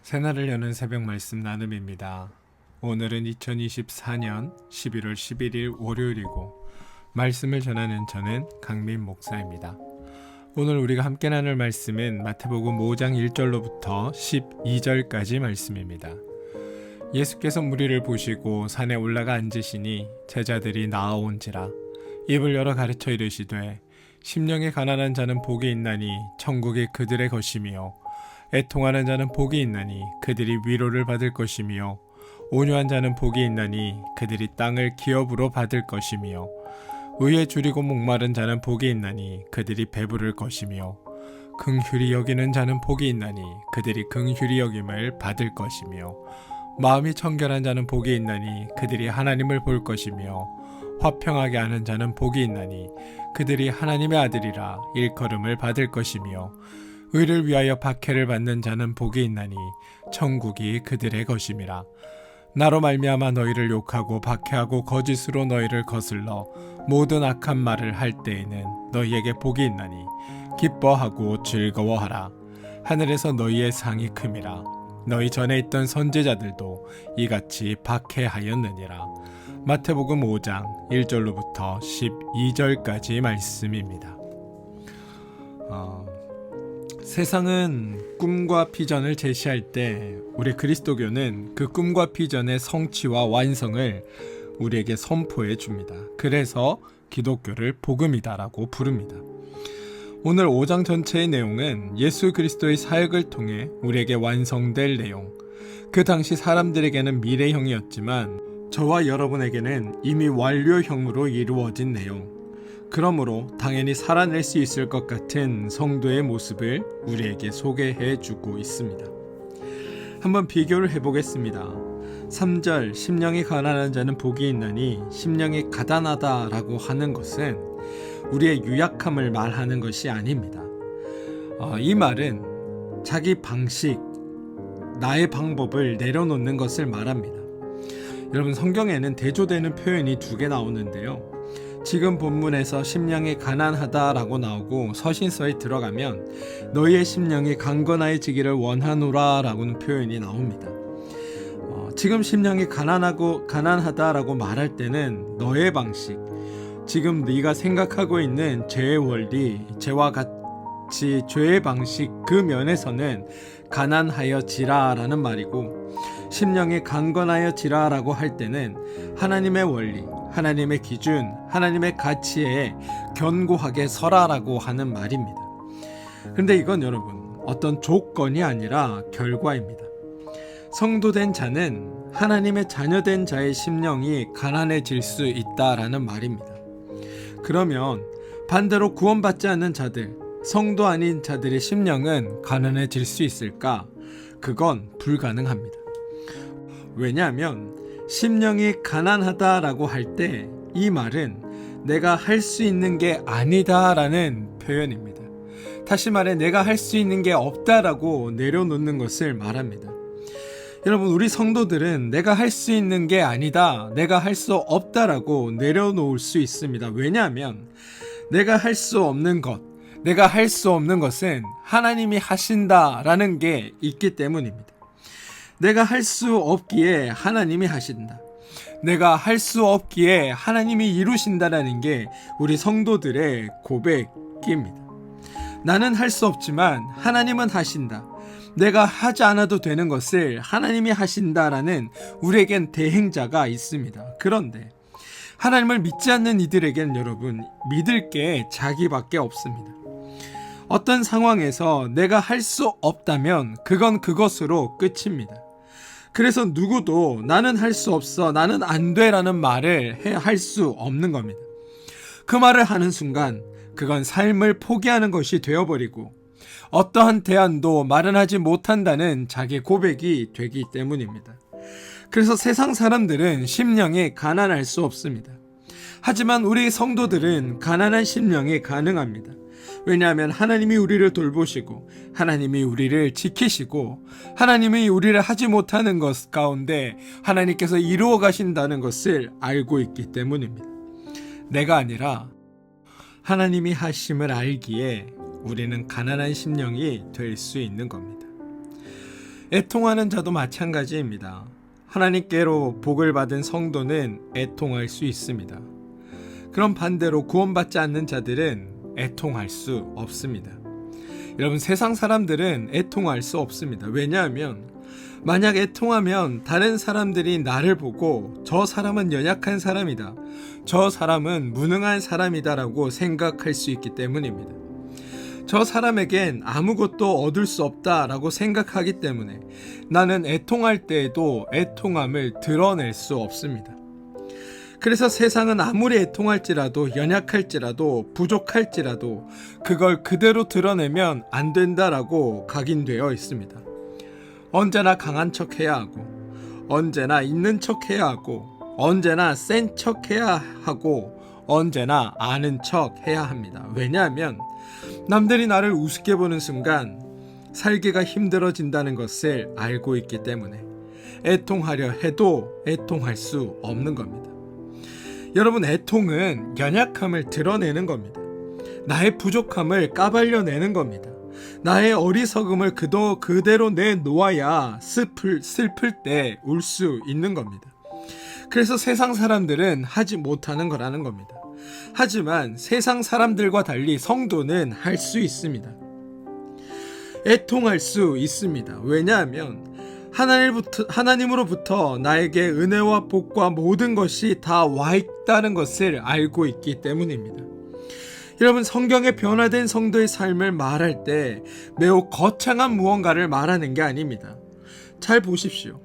새날을 여는 새벽 말씀 나눔입니다. 오늘은 2024년 11월 11일 월요일이고 말씀을 전하는 저는 강민 목사입니다. 오늘 우리가 함께 나눌 말씀은 마태복음 5장 1절로부터 12절까지 말씀입니다. 예수께서 무리를 보시고 산에 올라가 앉으시니 제자들이 나아온지라 입을 열어 가르쳐 이르시되 심령이 가난한 자는 복이 있나니 천국이 그들의 것이며 애통하는 자는 복이 있나니 그들이 위로를 받을 것이며 온유한 자는 복이 있나니 그들이 땅을 기업으로 받을 것이며 의에 줄이고 목마른 자는 복이 있나니 그들이 배부를 것이며 긍휼히 여기는 자는 복이 있나니 그들이 긍휼히 여김을 받을 것이며 마음이 청결한 자는 복이 있나니 그들이 하나님을 볼 것이며 화평하게 하는 자는 복이 있나니 그들이 하나님의 아들이라 일컬음을 받을 것이며 의를 위하여 박해를 받는 자는 복이 있나니 천국이 그들의 것임이라. 나로 말미암아 너희를 욕하고 박해하고 거짓으로 너희를 거슬러 모든 악한 말을 할 때에는 너희에게 복이 있나니 기뻐하고 즐거워하라. 하늘에서 너희의 상이 큼이라. 너희 전에 있던 선지자들도 이같이 박해하였느니라. 마태복음 5장 1절로부터 12절까지 말씀입니다. 세상은 꿈과 비전을 제시할 때 우리 그리스도교는 그 꿈과 비전의 성취와 완성을 우리에게 선포해 줍니다. 그래서 기독교를 복음이다라고 부릅니다. 오늘 5장 전체의 내용은 예수 그리스도의 사역을 통해 우리에게 완성될 내용, 그 당시 사람들에게는 미래형이었지만 저와 여러분에게는 이미 완료형으로 이루어진 내용, 그러므로 당연히 살아낼 수 있을 것 같은 성도의 모습을 우리에게 소개해 주고 있습니다. 한번 비교를 해보겠습니다. 3절 심령이 가난한 자는 복이 있나니 심령이 가난하다라고 하는 것은 우리의 유약함을 말하는 것이 아닙니다. 이 말은 자기 방식, 나의 방법을 내려놓는 것을 말합니다. 여러분, 성경에는 대조되는 표현이 2개 나오는데요. 지금 본문에서 심령이 가난하다라고 나오고 서신서에 들어가면 너희의 심령이 강건해지기를 원하노라 라고는 표현이 나옵니다. 지금 심령이 가난하다라고 말할 때는 너의 방식, 지금 네가 생각하고 있는 죄의 원리, 죄와 같이 죄의 방식, 그 면에서는 가난하여지라 라는 말이고, 심령이 강건하여지라 라고 할 때는 하나님의 원리, 하나님의 기준, 하나님의 가치에 견고하게 서라라고 하는 말입니다. 그런데 이건 여러분, 어떤 조건이 아니라 결과입니다. 성도된 자는 하나님의 자녀된 자의 심령이 가난해질 수 있다라는 말입니다. 그러면 반대로 구원받지 않는 자들, 성도 아닌 자들의 심령은 가난해질 수 있을까? 그건 불가능합니다. 왜냐하면 심령이 가난하다라고 할 때 이 말은 내가 할 수 있는 게 아니다라는 표현입니다. 다시 말해 내가 할 수 있는 게 없다라고 내려놓는 것을 말합니다. 여러분, 우리 성도들은 내가 할 수 있는 게 아니다, 내가 할 수 없다라고 내려놓을 수 있습니다. 왜냐하면 내가 할 수 없는 것, 내가 할 수 없는 것은 하나님이 하신다라는 게 있기 때문입니다. 내가 할 수 없기에 하나님이 하신다. 내가 할 수 없기에 하나님이 이루신다라는 게 우리 성도들의 고백입니다. 나는 할 수 없지만 하나님은 하신다. 내가 하지 않아도 되는 것을 하나님이 하신다라는 우리에겐 대행자가 있습니다. 그런데 하나님을 믿지 않는 이들에겐 여러분, 믿을 게 자기밖에 없습니다. 어떤 상황에서 내가 할 수 없다면 그건 그것으로 끝입니다. 그래서 누구도 나는 할 수 없어, 나는 안 돼라는 말을 할 수 없는 겁니다. 그 말을 하는 순간 그건 삶을 포기하는 것이 되어버리고 어떠한 대안도 마련하지 못한다는 자기 고백이 되기 때문입니다. 그래서 세상 사람들은 심령이 가난할 수 없습니다. 하지만 우리 성도들은 가난한 심령이 가능합니다. 왜냐하면 하나님이 우리를 돌보시고 하나님이 우리를 지키시고 하나님이 우리를 하지 못하는 것 가운데 하나님께서 이루어 가신다는 것을 알고 있기 때문입니다. 내가 아니라 하나님이 하심을 알기에 우리는 가난한 심령이 될 수 있는 겁니다. 애통하는 자도 마찬가지입니다. 하나님께로 복을 받은 성도는 애통할 수 있습니다. 그럼 반대로 구원받지 않는 자들은 애통할 수 없습니다. 여러분, 세상 사람들은 애통할 수 없습니다. 왜냐하면 만약 애통하면 다른 사람들이 나를 보고 저 사람은 연약한 사람이다, 저 사람은 무능한 사람이다 라고 생각할 수 있기 때문입니다. 저 사람에겐 아무것도 얻을 수 없다 라고 생각하기 때문에 나는 애통할 때에도 애통함을 드러낼 수 없습니다. 그래서 세상은 아무리 애통할지라도, 연약할지라도, 부족할지라도 그걸 그대로 드러내면 안 된다라고 각인되어 있습니다. 언제나 강한 척 해야 하고, 언제나 있는 척 해야 하고, 언제나 센 척 해야 하고, 언제나 아는 척 해야 합니다. 왜냐하면 남들이 나를 우습게 보는 순간 살기가 힘들어진다는 것을 알고 있기 때문에 애통하려 해도 애통할 수 없는 겁니다. 여러분, 애통은 연약함을 드러내는 겁니다. 나의 부족함을 까발려내는 겁니다. 나의 어리석음을 그대로 내놓아야 슬플 때 울 수 있는 겁니다. 그래서 세상 사람들은 하지 못하는 거라는 겁니다. 하지만 세상 사람들과 달리 성도는 할 수 있습니다. 애통할 수 있습니다. 왜냐하면 하나님으로부터 나에게 은혜와 복과 모든 것이 다 와 있다는 것을 알고 있기 때문입니다. 여러분, 성경의 변화된 성도의 삶을 말할 때 매우 거창한 무언가를 말하는 게 아닙니다. 잘 보십시오.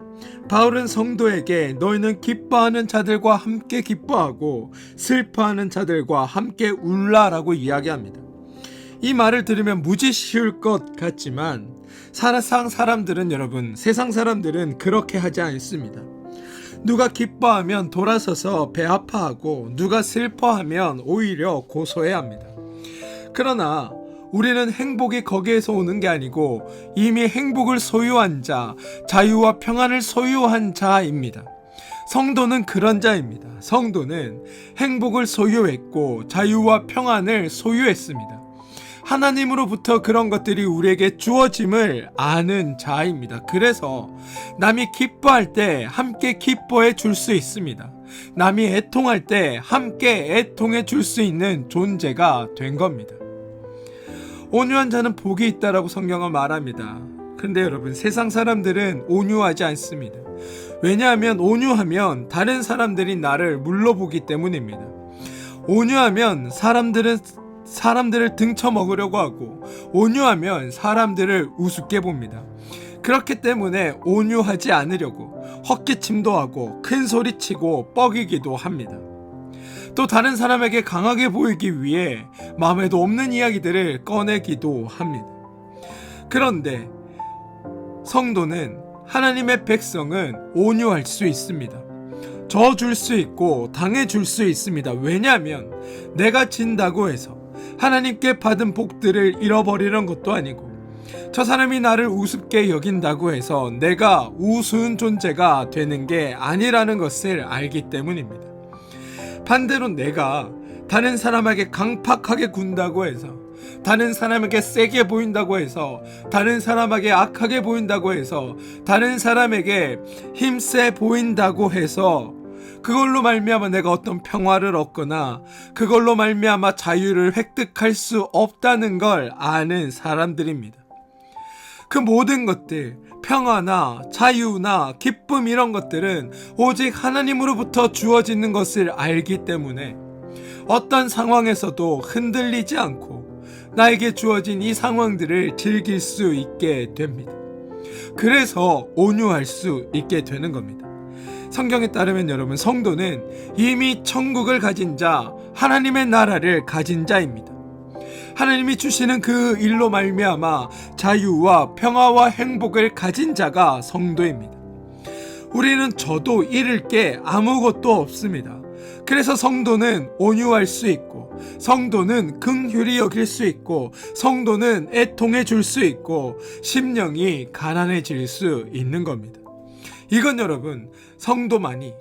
바울은 성도에게 너희는 기뻐하는 자들과 함께 기뻐하고 슬퍼하는 자들과 함께 울라라고 이야기합니다. 이 말을 들으면 무지 쉬울 것 같지만 세상 사람들은 그렇게 하지 않습니다. 누가 기뻐하면 돌아서서 배 아파하고, 누가 슬퍼하면 오히려 고소해야 합니다. 그러나 우리는 행복이 거기에서 오는 게 아니고 이미 행복을 소유한 자, 자유와 평안을 소유한 자입니다. 성도는 그런 자입니다. 성도는 행복을 소유했고 자유와 평안을 소유했습니다. 하나님으로부터 그런 것들이 우리에게 주어짐을 아는 자입니다. 그래서 남이 기뻐할 때 함께 기뻐해 줄 수 있습니다. 남이 애통할 때 함께 애통해 줄 수 있는 존재가 된 겁니다. 온유한 자는 복이 있다라고 성경은 말합니다. 그런데 여러분, 세상 사람들은 온유하지 않습니다. 왜냐하면 온유하면 다른 사람들이 나를 물러보기 때문입니다. 온유하면 사람들을 등쳐먹으려고 하고, 온유하면 사람들을 우습게 봅니다. 그렇기 때문에 온유하지 않으려고 헛기침도 하고 큰 소리치고 뻐기기도 합니다. 또 다른 사람에게 강하게 보이기 위해 마음에도 없는 이야기들을 꺼내기도 합니다. 그런데 성도는, 하나님의 백성은 온유할 수 있습니다. 져줄 수 있고 당해줄 수 있습니다. 왜냐하면 내가 진다고 해서 하나님께 받은 복들을 잃어버리는 것도 아니고, 저 사람이 나를 우습게 여긴다고 해서 내가 우스운 존재가 되는 게 아니라는 것을 알기 때문입니다. 반대로 내가 다른 사람에게 강팍하게 군다고 해서, 다른 사람에게 세게 보인다고 해서, 다른 사람에게 악하게 보인다고 해서, 다른 사람에게 힘세 보인다고 해서 그걸로 말미암아 내가 어떤 평화를 얻거나 그걸로 말미암아 자유를 획득할 수 없다는 걸 아는 사람들입니다. 그 모든 것들, 평화나 자유나 기쁨, 이런 것들은 오직 하나님으로부터 주어지는 것을 알기 때문에 어떤 상황에서도 흔들리지 않고 나에게 주어진 이 상황들을 즐길 수 있게 됩니다. 그래서 온유할 수 있게 되는 겁니다. 성경에 따르면 여러분, 성도는 이미 천국을 가진 자, 하나님의 나라를 가진 자입니다. 하나님이 주시는 그 일로 말미암아 자유와 평화와 행복을 가진 자가 성도입니다. 우리는 저도 잃을 게 아무것도 없습니다. 그래서 성도는 온유할 수 있고, 성도는 긍휼히 여길 수 있고, 성도는 애통해 줄 수 있고, 심령이 가난해질 수 있는 겁니다. 이건 여러분, 성도만이,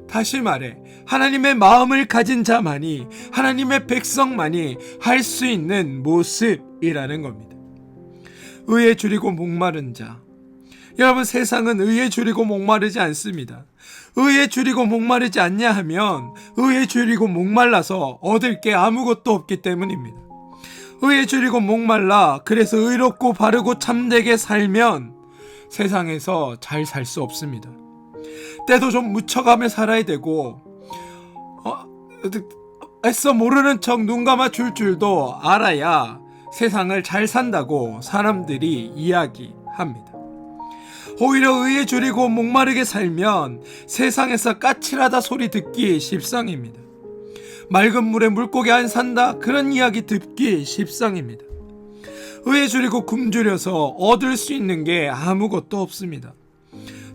다시 말해 하나님의 마음을 가진 자만이, 하나님의 백성만이 할 수 있는 모습이라는 겁니다. 의에 줄이고 목마른 자, 여러분, 세상은 의에 줄이고 목마르지 않습니다. 의에 줄이고 목마르지 않냐 하면 의에 줄이고 목말라서 얻을 게 아무것도 없기 때문입니다. 의에 줄이고 목말라 그래서 의롭고 바르고 참되게 살면 세상에서 잘 살 수 없습니다. 때도 좀 묻혀가며 살아야 되고 애써 모르는 척 눈 감아 줄 줄도 알아야 세상을 잘 산다고 사람들이 이야기합니다. 오히려 의에 줄이고 목마르게 살면 세상에서 까칠하다 소리 듣기 십상입니다. 맑은 물에 물고기 안 산다 그런 이야기 듣기 십상입니다. 의에 줄이고 굶주려서 얻을 수 있는 게 아무것도 없습니다.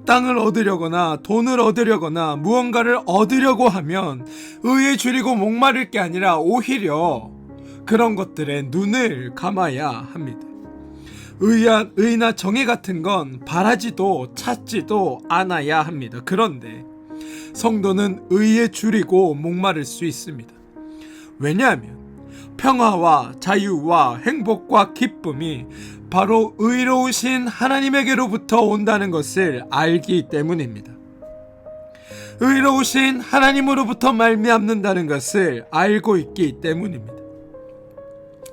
땅을 얻으려거나 돈을 얻으려거나 무언가를 얻으려고 하면 의에 줄이고 목마를 게 아니라 오히려 그런 것들에 눈을 감아야 합니다. 의나 정의 같은 건 바라지도 찾지도 않아야 합니다. 그런데 성도는 의에 줄이고 목마를 수 있습니다. 왜냐하면 평화와 자유와 행복과 기쁨이 바로 의로우신 하나님에게로부터 온다는 것을 알기 때문입니다. 의로우신 하나님으로부터 말미암는다는 것을 알고 있기 때문입니다.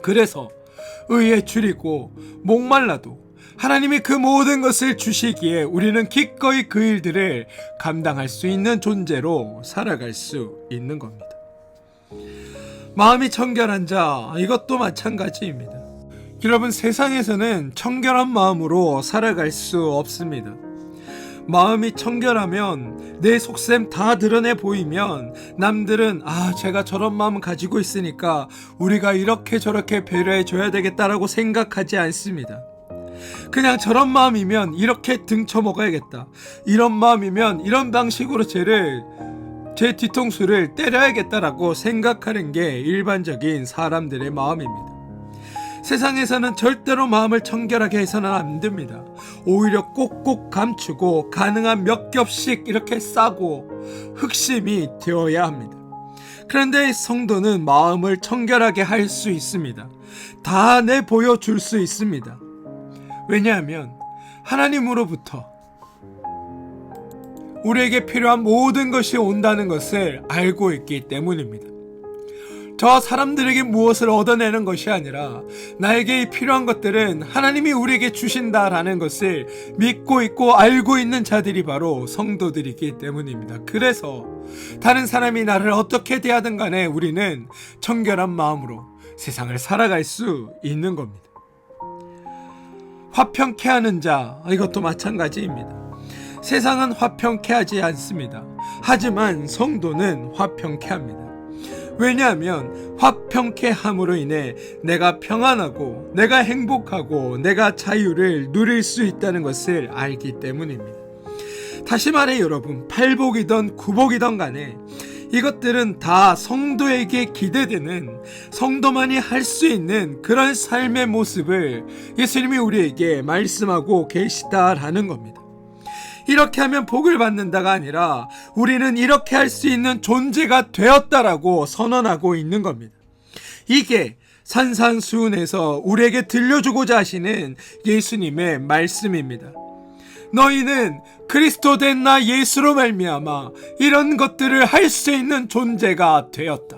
그래서 의에 줄이고 목말라도 하나님이 그 모든 것을 주시기에 우리는 기꺼이 그 일들을 감당할 수 있는 존재로 살아갈 수 있는 겁니다. 마음이 청결한 자, 이것도 마찬가지입니다. 여러분, 세상에서는 청결한 마음으로 살아갈 수 없습니다. 마음이 청결하면 내 속셈 다 드러내 보이면 남들은 제가 저런 마음을 가지고 있으니까 우리가 이렇게 저렇게 배려해 줘야 되겠다라고 생각하지 않습니다. 그냥 저런 마음이면 이렇게 등쳐먹어야겠다, 이런 마음이면 이런 방식으로 제 뒤통수를 때려야겠다라고 생각하는 게 일반적인 사람들의 마음입니다. 세상에서는 절대로 마음을 청결하게 해서는 안 됩니다. 오히려 꼭꼭 감추고 가능한 몇 겹씩 이렇게 싸고 흑심이 되어야 합니다. 그런데 성도는 마음을 청결하게 할 수 있습니다. 다 내보여줄 수 있습니다. 왜냐하면 하나님으로부터 우리에게 필요한 모든 것이 온다는 것을 알고 있기 때문입니다. 저 사람들에게 무엇을 얻어내는 것이 아니라 나에게 필요한 것들은 하나님이 우리에게 주신다라는 것을 믿고 있고 알고 있는 자들이 바로 성도들이기 때문입니다. 그래서 다른 사람이 나를 어떻게 대하든 간에 우리는 청결한 마음으로 세상을 살아갈 수 있는 겁니다. 화평케 하는 자, 이것도 마찬가지입니다. 세상은 화평케 하지 않습니다. 하지만 성도는 화평케 합니다. 왜냐하면 화평케 함으로 인해 내가 평안하고 내가 행복하고 내가 자유를 누릴 수 있다는 것을 알기 때문입니다. 다시 말해 여러분, 팔복이든 구복이든 간에 이것들은 다 성도에게 기대되는, 성도만이 할 수 있는 그런 삶의 모습을 예수님이 우리에게 말씀하고 계시다라는 겁니다. 이렇게 하면 복을 받는다가 아니라 우리는 이렇게 할 수 있는 존재가 되었다라고 선언하고 있는 겁니다. 이게 산산수훈에서 우리에게 들려주고자 하시는 예수님의 말씀입니다. 너희는 그리스도 된 나 예수로 말미암아 이런 것들을 할 수 있는 존재가 되었다.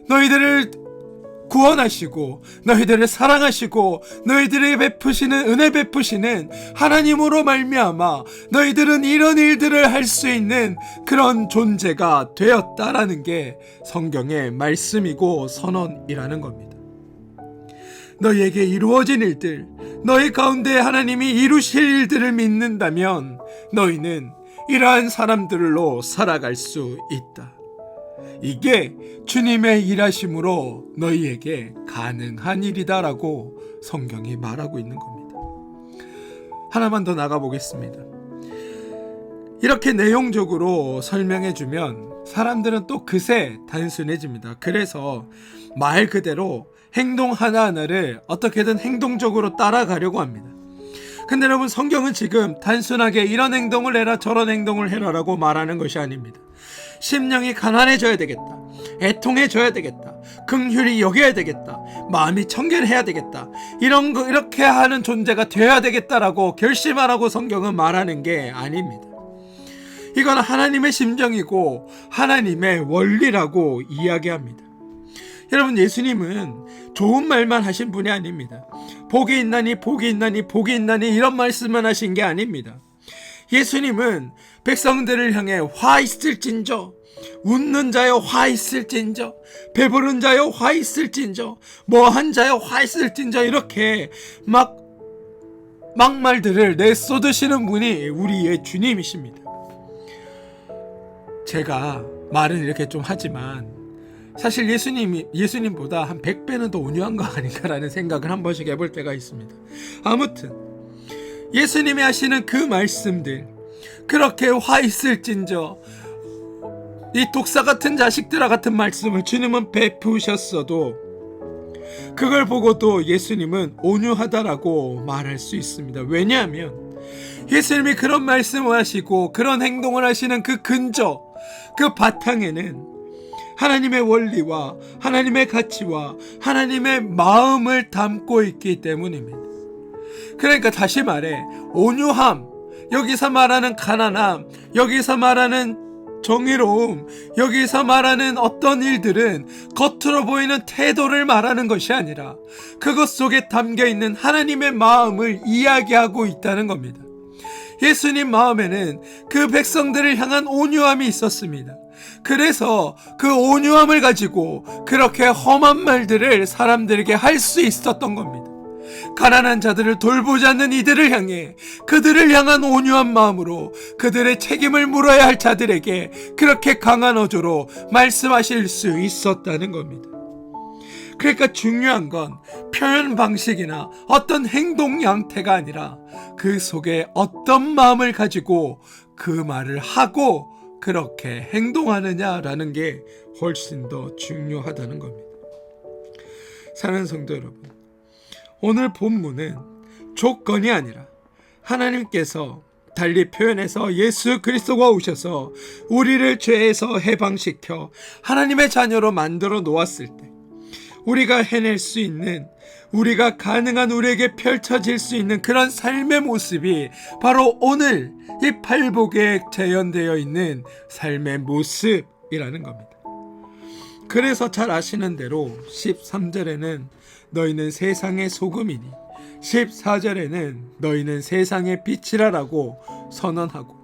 너희들을 구원하시고 너희들을 사랑하시고 너희들에게 베푸시는 은혜 베푸시는 하나님으로 말미암아 너희들은 이런 일들을 할 수 있는 그런 존재가 되었다라는 게 성경의 말씀이고 선언이라는 겁니다. 너희에게 이루어진 일들, 너희 가운데 하나님이 이루실 일들을 믿는다면 너희는 이러한 사람들로 살아갈 수 있다. 이게 주님의 일하심으로 너희에게 가능한 일이다라고 성경이 말하고 있는 겁니다. 하나만 더 나가보겠습니다. 이렇게 내용적으로 설명해주면 사람들은 또 그새 단순해집니다. 그래서 말 그대로 행동 하나하나를 어떻게든 행동적으로 따라가려고 합니다. 근데 여러분, 성경은 지금 단순하게 이런 행동을 해라 저런 행동을 해라라고 말하는 것이 아닙니다. 심령이 가난해져야 되겠다, 애통해줘야 되겠다, 긍휼히 여겨야 되겠다, 마음이 청결해야 되겠다, 이렇게 하는 존재가 되어야 되겠다라고 결심하라고 성경은 말하는 게 아닙니다. 이건 하나님의 심정이고 하나님의 원리라고 이야기합니다. 여러분, 예수님은 좋은 말만 하신 분이 아닙니다. 복이 있나니 복이 있나니 복이 있나니 이런 말씀만 하신 게 아닙니다. 예수님은 백성들을 향해 화 있을진저, 웃는 자여 화 있을진저, 배부른 자여 화 있을진저, 뭐한 자여 화 있을진저, 이렇게 막말들을 내쏟으시는 분이 우리의 주님이십니다. 제가 말은 이렇게 좀 하지만 사실 예수님보다 한 100배는 더 온유한 거 아닌가라는 생각을 한 번씩 해볼 때가 있습니다. 아무튼 예수님이 하시는 그 말씀들, 그렇게 화 있을진저, 이 독사 같은 자식들아 같은 말씀을 주님은 베푸셨어도 그걸 보고도 예수님은 온유하다라고 말할 수 있습니다. 왜냐하면 예수님이 그런 말씀을 하시고 그런 행동을 하시는 그 근저, 그 바탕에는 하나님의 원리와 하나님의 가치와 하나님의 마음을 담고 있기 때문입니다. 그러니까 다시 말해, 온유함, 여기서 말하는 가난함, 여기서 말하는 정의로움, 여기서 말하는 어떤 일들은 겉으로 보이는 태도를 말하는 것이 아니라 그것 속에 담겨있는 하나님의 마음을 이야기하고 있다는 겁니다. 예수님 마음에는 그 백성들을 향한 온유함이 있었습니다. 그래서 그 온유함을 가지고 그렇게 험한 말들을 사람들에게 할 수 있었던 겁니다. 가난한 자들을 돌보지 않는 이들을 향해 그들을 향한 온유한 마음으로 그들의 책임을 물어야 할 자들에게 그렇게 강한 어조로 말씀하실 수 있었다는 겁니다. 그러니까 중요한 건 표현 방식이나 어떤 행동 양태가 아니라 그 속에 어떤 마음을 가지고 그 말을 하고 그렇게 행동하느냐라는 게 훨씬 더 중요하다는 겁니다. 사랑하는 성도 여러분, 오늘 본문은 조건이 아니라 하나님께서 달리 표현해서 예수 그리스도가 오셔서 우리를 죄에서 해방시켜 하나님의 자녀로 만들어 놓았을 때 우리가 해낼 수 있는, 우리가 가능한, 우리에게 펼쳐질 수 있는 그런 삶의 모습이 바로 오늘 이 팔복에 재현되어 있는 삶의 모습이라는 겁니다. 그래서 잘 아시는 대로 13절에는 너희는 세상의 소금이니 14절에는 너희는 세상의 빛이라라고 선언하고,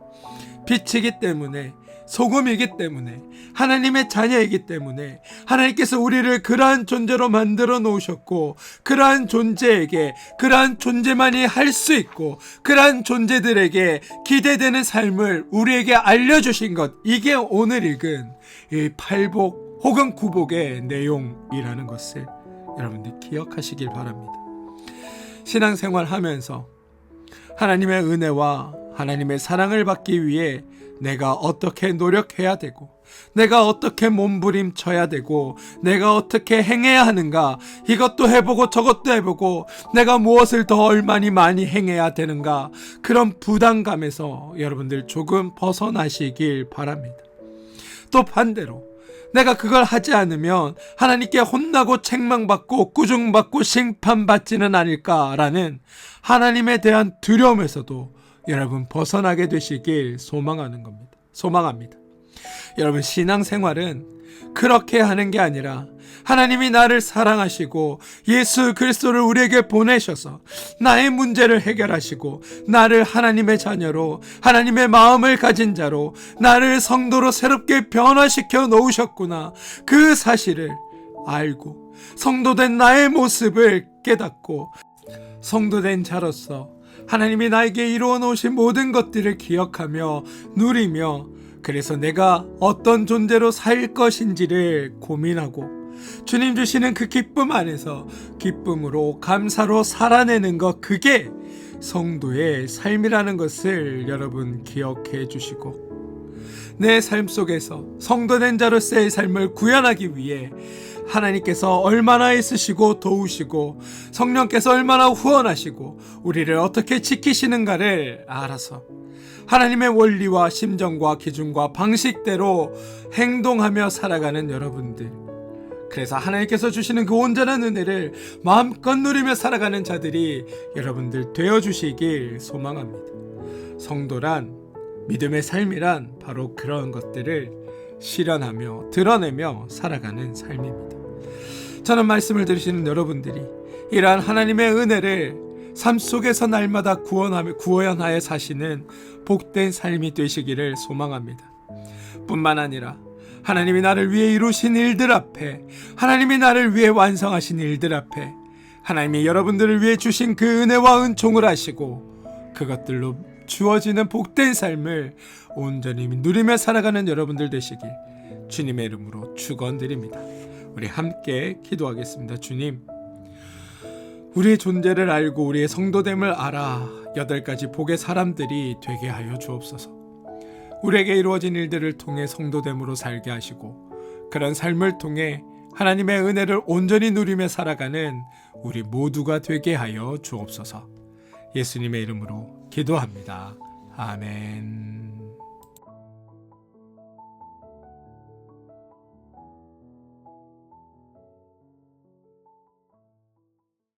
빛이기 때문에, 소금이기 때문에, 하나님의 자녀이기 때문에 하나님께서 우리를 그러한 존재로 만들어 놓으셨고, 그러한 존재에게, 그러한 존재만이 할 수 있고 그러한 존재들에게 기대되는 삶을 우리에게 알려주신 것, 이게 오늘 읽은 이 팔복 혹은 구복의 내용이라는 것을 여러분들 기억하시길 바랍니다. 신앙생활 하면서 하나님의 은혜와 하나님의 사랑을 받기 위해 내가 어떻게 노력해야 되고, 내가 어떻게 몸부림쳐야 되고, 내가 어떻게 행해야 하는가, 이것도 해보고 저것도 해보고 내가 무엇을 더 얼마니 많이 행해야 되는가, 그런 부담감에서 여러분들 조금 벗어나시길 바랍니다. 또 반대로 내가 그걸 하지 않으면 하나님께 혼나고 책망받고 꾸중받고 심판받지는 않을까라는 하나님에 대한 두려움에서도 여러분 벗어나게 되시길 소망합니다. 여러분, 신앙생활은 그렇게 하는 게 아니라 하나님이 나를 사랑하시고 예수 그리스도를 우리에게 보내셔서 나의 문제를 해결하시고 나를 하나님의 자녀로, 하나님의 마음을 가진 자로, 나를 성도로 새롭게 변화시켜 놓으셨구나, 그 사실을 알고 성도된 나의 모습을 깨닫고 성도된 자로서 하나님이 나에게 이루어 놓으신 모든 것들을 기억하며 누리며, 그래서 내가 어떤 존재로 살 것인지를 고민하고 주님 주시는 그 기쁨 안에서 기쁨으로, 감사로 살아내는 것, 그게 성도의 삶이라는 것을 여러분 기억해 주시고, 내 삶 속에서 성도된 자로서의 삶을 구현하기 위해 하나님께서 얼마나 애쓰시고 도우시고 성령께서 얼마나 후원하시고 우리를 어떻게 지키시는가를 알아서 하나님의 원리와 심정과 기준과 방식대로 행동하며 살아가는 여러분들, 그래서 하나님께서 주시는 그 온전한 은혜를 마음껏 누리며 살아가는 자들이 여러분들 되어주시길 소망합니다. 성도란, 믿음의 삶이란 바로 그런 것들을 실현하며 드러내며 살아가는 삶입니다. 저는 말씀을 들으시는 여러분들이 이러한 하나님의 은혜를 삶 속에서 날마다 구원하여 사시는 복된 삶이 되시기를 소망합니다. 뿐만 아니라 하나님이 나를 위해 이루신 일들 앞에, 하나님이 나를 위해 완성하신 일들 앞에 하나님이 여러분들을 위해 주신 그 은혜와 은총을 아시고 그것들로 주어지는 복된 삶을 온전히 누리며 살아가는 여러분들 되시길 주님의 이름으로 축원드립니다. 우리 함께 기도하겠습니다. 주님, 우리의 존재를 알고 우리의 성도됨을 알아 8가지 복의 사람들이 되게 하여 주옵소서. 우리에게 이루어진 일들을 통해 성도됨으로 살게 하시고 그런 삶을 통해 하나님의 은혜를 온전히 누리며 살아가는 우리 모두가 되게 하여 주옵소서. 예수님의 이름으로 기도합니다. 아멘.